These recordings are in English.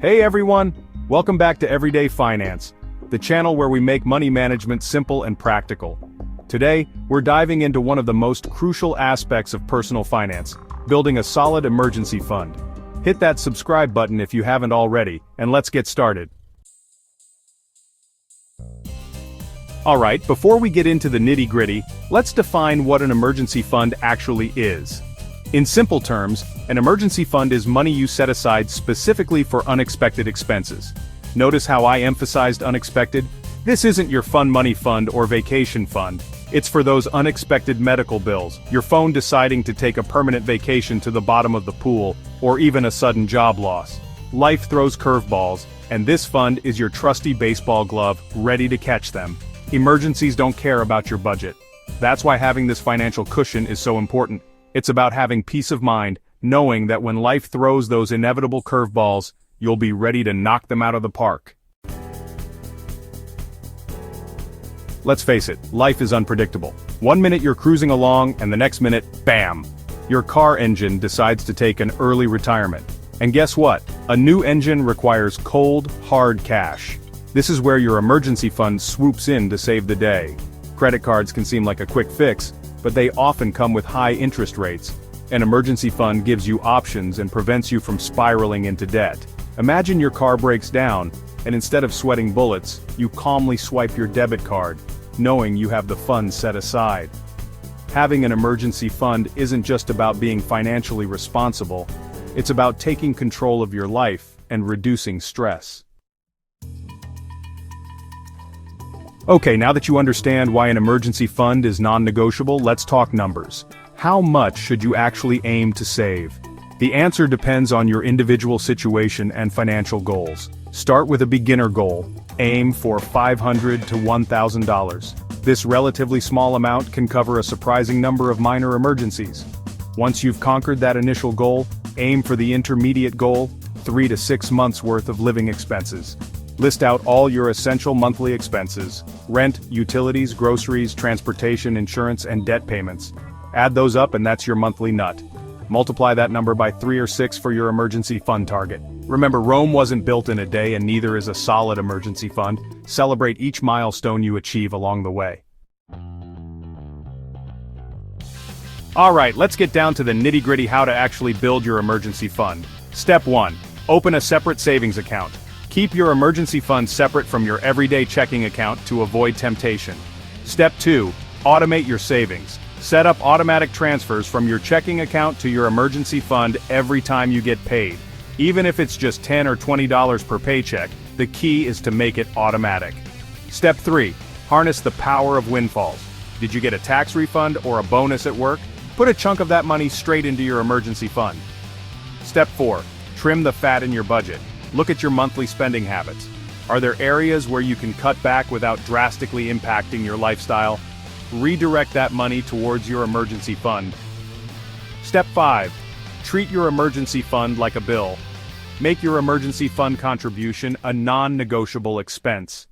Hey everyone! Welcome back to Everyday Finance, the channel where we make money management simple and practical. Today, we're diving into one of the most crucial aspects of personal finance, building a solid emergency fund. Hit that subscribe button if you haven't already, and let's get started. Alright, before we get into the nitty-gritty, let's define what an emergency fund actually is. In simple terms, an emergency fund is money you set aside specifically for unexpected expenses. Notice how I emphasized unexpected? This isn't your fun money fund or vacation fund. It's for those unexpected medical bills, your phone deciding to take a permanent vacation to the bottom of the pool, or even a sudden job loss. Life throws curveballs, and this fund is your trusty baseball glove, ready to catch them. Emergencies don't care about your budget. That's why having this financial cushion is so important. It's about having peace of mind, knowing that when life throws those inevitable curveballs, you'll be ready to knock them out of the park. Let's face it, life is unpredictable. One minute you're cruising along, and the next minute, bam! Your car engine decides to take an early retirement. And guess what? A new engine requires cold, hard cash. This is where your emergency fund swoops in to save the day. Credit cards can seem like a quick fix, but they often come with high interest rates. An emergency fund gives you options and prevents you from spiraling into debt. Imagine your car breaks down, and instead of sweating bullets, you calmly swipe your debit card, knowing you have the funds set aside. Having an emergency fund isn't just about being financially responsible, it's about taking control of your life and reducing stress. Okay, now that you understand why an emergency fund is non-negotiable, let's talk numbers. How much should you actually aim to save? The answer depends on your individual situation and financial goals. Start with a beginner goal. Aim for $500 to $1,000. This relatively small amount can cover a surprising number of minor emergencies. Once you've conquered that initial goal, aim for the intermediate goal, 3 to 6 months worth of living expenses. List out all your essential monthly expenses: rent, utilities, groceries, transportation, insurance, and debt payments. Add those up and that's your monthly nut. Multiply that number by 3 or 6 for your emergency fund target. Remember, Rome wasn't built in a day, and neither is a solid emergency fund. Celebrate each milestone you achieve along the way. Alright, let's get down to the nitty-gritty how to actually build your emergency fund. Step 1. Open a separate savings account. Keep your emergency fund separate from your everyday checking account to avoid temptation. Step 2. Automate your savings. Set up automatic transfers from your checking account to your emergency fund every time you get paid. Even if it's just $10 or $20 per paycheck, the key is to make it automatic. Step 3. Harness the power of windfalls. Did you get a tax refund or a bonus at work? Put a chunk of that money straight into your emergency fund. Step 4. Trim the fat in your budget. Look at your monthly spending habits. Are there areas where you can cut back without drastically impacting your lifestyle? Redirect that money towards your emergency fund. Step 5. Treat your emergency fund like a bill. Make your emergency fund contribution a non-negotiable expense.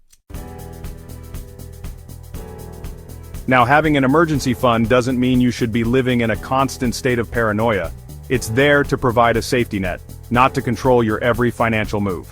Now, having an emergency fund doesn't mean you should be living in a constant state of paranoia. It's there to provide a safety net, not to control your every financial move.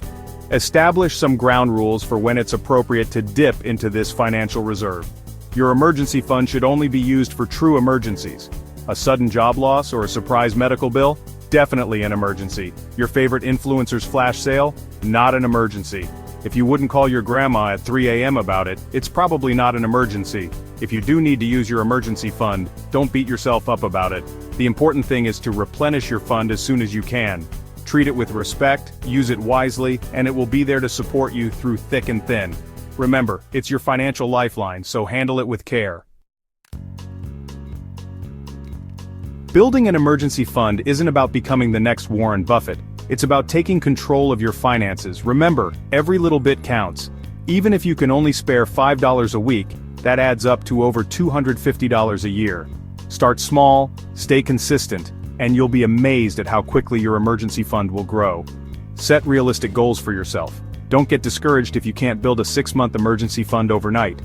Establish some ground rules for when it's appropriate to dip into this financial reserve. Your emergency fund should only be used for true emergencies. A sudden job loss or a surprise medical bill? Definitely an emergency. Your favorite influencer's flash sale? Not an emergency. If you wouldn't call your grandma at 3 a.m. about it, it's probably not an emergency. If you do need to use your emergency fund, don't beat yourself up about it. The important thing is to replenish your fund as soon as you can. Treat it with respect, use it wisely, and it will be there to support you through thick and thin. Remember, it's your financial lifeline, so handle it with care. Building an emergency fund isn't about becoming the next Warren Buffett. It's about taking control of your finances. Remember, every little bit counts. Even if you can only spare $5 a week, that adds up to over $250 a year. Start small, stay consistent, and you'll be amazed at how quickly your emergency fund will grow. Set realistic goals for yourself. Don't get discouraged if you can't build a 6-month emergency fund overnight.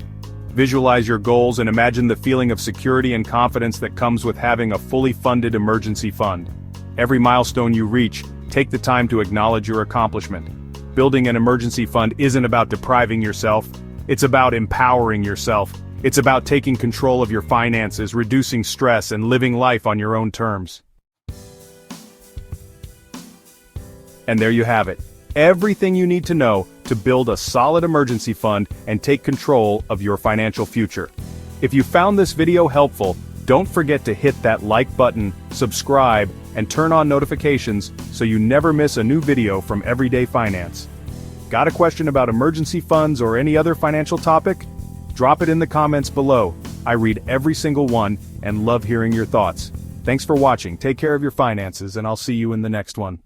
Visualize your goals and imagine the feeling of security and confidence that comes with having a fully funded emergency fund. Every milestone you reach, take the time to acknowledge your accomplishment. Building an emergency fund isn't about depriving yourself. It's about empowering yourself. It's about taking control of your finances, reducing stress, and living life on your own terms. And there you have it. Everything you need to know to build a solid emergency fund and take control of your financial future. If you found this video helpful, don't forget to hit that like button, subscribe, and turn on notifications so you never miss a new video from Everyday Finance. Got a question about emergency funds or any other financial topic? Drop it in the comments below. I read every single one and love hearing your thoughts. Thanks for watching. Take care of your finances, and I'll see you in the next one.